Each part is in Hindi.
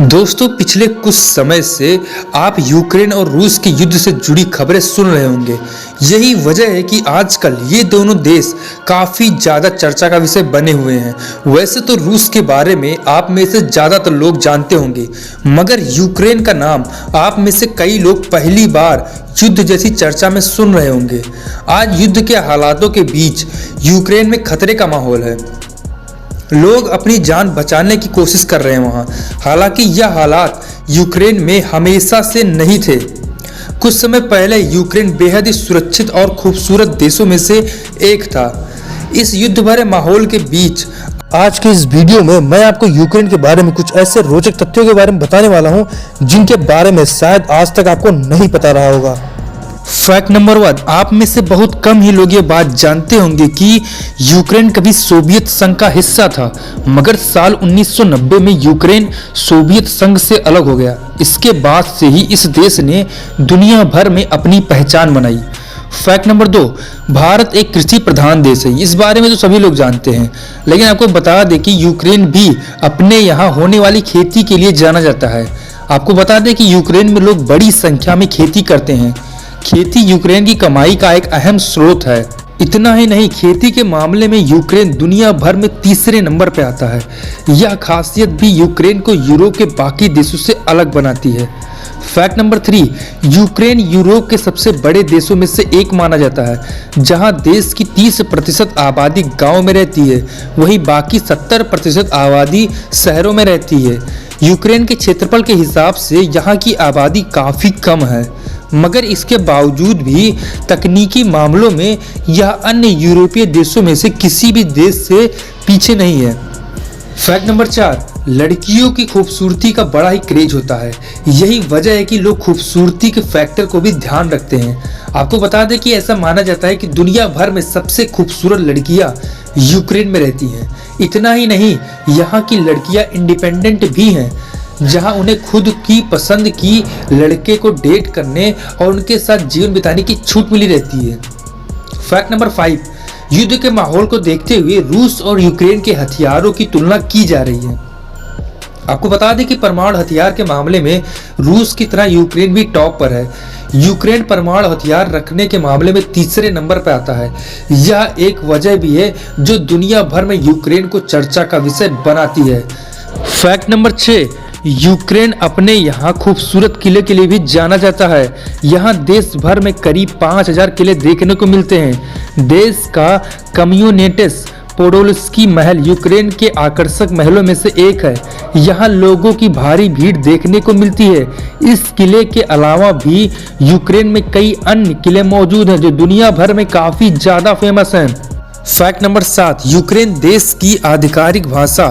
दोस्तों, पिछले कुछ समय से आप यूक्रेन और रूस के युद्ध से जुड़ी खबरें सुन रहे होंगे। यही वजह है कि आजकल ये दोनों देश काफ़ी ज़्यादा चर्चा का विषय बने हुए हैं। वैसे तो रूस के बारे में आप में से ज़्यादातर लोग जानते होंगे, मगर यूक्रेन का नाम आप में से कई लोग पहली बार युद्ध जैसी चर्चा में सुन रहे होंगे। आज युद्ध के हालातों के बीच यूक्रेन में खतरे का माहौल है। लोग अपनी जान बचाने की कोशिश कर रहे हैं वहाँ। हालांकि यह हालात यूक्रेन में हमेशा से नहीं थे। कुछ समय पहले यूक्रेन बेहद ही सुरक्षित और खूबसूरत देशों में से एक था। इस युद्ध भरे माहौल के बीच आज के इस वीडियो में मैं आपको यूक्रेन के बारे में कुछ ऐसे रोचक तथ्यों के बारे में बताने वाला हूँ जिनके बारे में शायद आज तक आपको नहीं पता रहा होगा। फैक्ट नंबर 1, आप में से बहुत कम ही लोग ये बात जानते होंगे कि यूक्रेन कभी सोवियत संघ का हिस्सा था, मगर साल 1990 में यूक्रेन सोवियत संघ से अलग हो गया। इसके बाद से ही इस देश ने दुनिया भर में अपनी पहचान बनाई। फैक्ट नंबर 2, भारत एक कृषि प्रधान देश है। इस बारे में तो सभी लोग जानते हैं, लेकिन आपको बता दें कि यूक्रेन भी अपने यहाँ होने वाली खेती के लिए जाना जाता है। आपको बता दें कि यूक्रेन में लोग बड़ी संख्या में खेती करते हैं। खेती यूक्रेन की कमाई का एक अहम स्रोत है। इतना ही नहीं, खेती के मामले में यूक्रेन दुनिया भर में तीसरे नंबर पर आता है। यह खासियत भी यूक्रेन को यूरोप के बाकी देशों से अलग बनाती है। फैक्ट नंबर 3, यूक्रेन यूरोप के सबसे बड़े देशों में से एक माना जाता है। जहां देश की 30% आबादी गांव में रहती है, वहीं बाकी 70% आबादी शहरों में रहती है। यूक्रेन के क्षेत्रफल के हिसाब से यहाँ की आबादी काफ़ी कम है, मगर इसके बावजूद भी तकनीकी मामलों में यह अन्य यूरोपीय देशों में से किसी भी देश से पीछे नहीं है। फैक्ट नंबर 4, लड़कियों की खूबसूरती का बड़ा ही क्रेज होता है। यही वजह है कि लोग खूबसूरती के फैक्टर को भी ध्यान रखते हैं। आपको बता दें कि ऐसा माना जाता है कि दुनिया भर में सबसे खूबसूरत लड़कियां यूक्रेन में रहती हैं। इतना ही नहीं, यहाँ की लड़कियां इंडिपेंडेंट भी हैं, जहां उन्हें खुद की पसंद की लड़के को डेट करने और उनके साथ जीवन बिताने की छूट मिली रहती है। फैक्ट नंबर 5, युद्ध के माहौल को देखते हुए रूस और यूक्रेन के हथियारों की तुलना की जा रही है। आपको बता दें कि परमाणु हथियार के मामले में रूस की तरह यूक्रेन भी टॉप पर है। यूक्रेन परमाणु हथियार रखने के मामले में तीसरे नंबर पर आता है। यह एक वजह भी है जो दुनिया भर में यूक्रेन को चर्चा का विषय बनाती है। फैक्ट नंबर 6, यूक्रेन अपने यहाँ खूबसूरत किले के लिए भी जाना जाता है। यहाँ देश भर में करीब 5000 किले देखने को मिलते हैं। देश का कम्यूनेटिस पोडोल्स्की महल यूक्रेन के आकर्षक महलों में से एक है। यहाँ लोगों की भारी भीड़ देखने को मिलती है। इस किले के अलावा भी यूक्रेन में कई अन्य किले मौजूद हैं जो दुनिया भर में काफ़ी ज़्यादा फेमस हैं। फैक्ट नंबर 7, यूक्रेन देश की आधिकारिक भाषा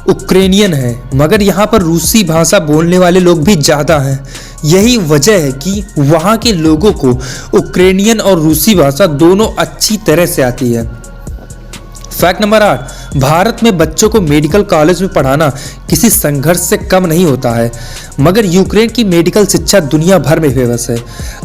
उक्रेनियन है, मगर यहाँ पर रूसी भाषा बोलने वाले लोग भी ज़्यादा हैं। यही वजह है कि वहाँ के लोगों को उक्रेनियन और रूसी भाषा दोनों अच्छी तरह से आती है। फैक्ट नंबर 8, भारत में बच्चों को मेडिकल कॉलेज में पढ़ाना किसी संघर्ष से कम नहीं होता है, मगर यूक्रेन की मेडिकल शिक्षा दुनिया भर में फेमस है।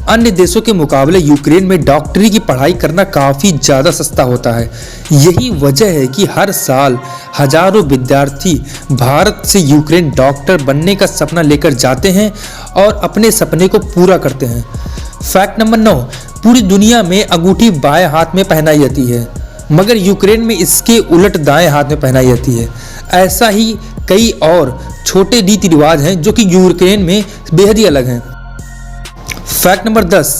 अन्य देशों के मुकाबले यूक्रेन में डॉक्टरी की पढ़ाई करना काफ़ी ज़्यादा सस्ता होता है। यही वजह है कि हर साल हजारों विद्यार्थी भारत से यूक्रेन डॉक्टर बनने का सपना लेकर जाते हैं और अपने सपने को पूरा करते हैं। फैक्ट नंबर 9, पूरी दुनिया में अंगूठी बाएं हाथ में पहनाई जाती है, मगर यूक्रेन में इसके उलट दाएं हाथ में पहनाई जाती है। ऐसा ही कई और छोटे रीति रिवाज हैं जो कि यूक्रेन में बेहद ही अलग हैं। फैक्ट नंबर 10,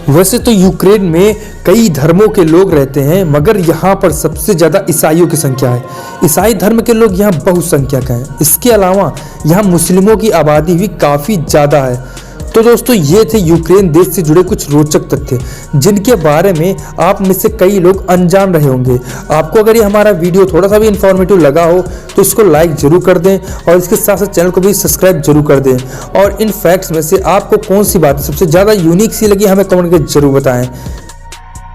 वैसे तो यूक्रेन में कई धर्मों के लोग रहते हैं, मगर यहाँ पर सबसे ज़्यादा ईसाइयों की संख्या है। ईसाई धर्म के लोग यहाँ बहुसंख्यक हैं। इसके अलावा यहाँ मुस्लिमों की आबादी भी काफ़ी ज़्यादा है। तो दोस्तों, ये थे यूक्रेन देश से जुड़े कुछ रोचक तथ्य जिनके बारे में आप में से कई लोग अनजान रहे होंगे। आपको अगर ये हमारा वीडियो थोड़ा सा भी इन्फॉर्मेटिव लगा हो तो इसको लाइक जरूर कर दें और इसके साथ साथ चैनल को भी सब्सक्राइब जरूर कर दें। और इन फैक्ट्स में से आपको कौन सी बात सबसे ज़्यादा यूनिक सी लगी हमें कमेंट करके जरूर बताएं।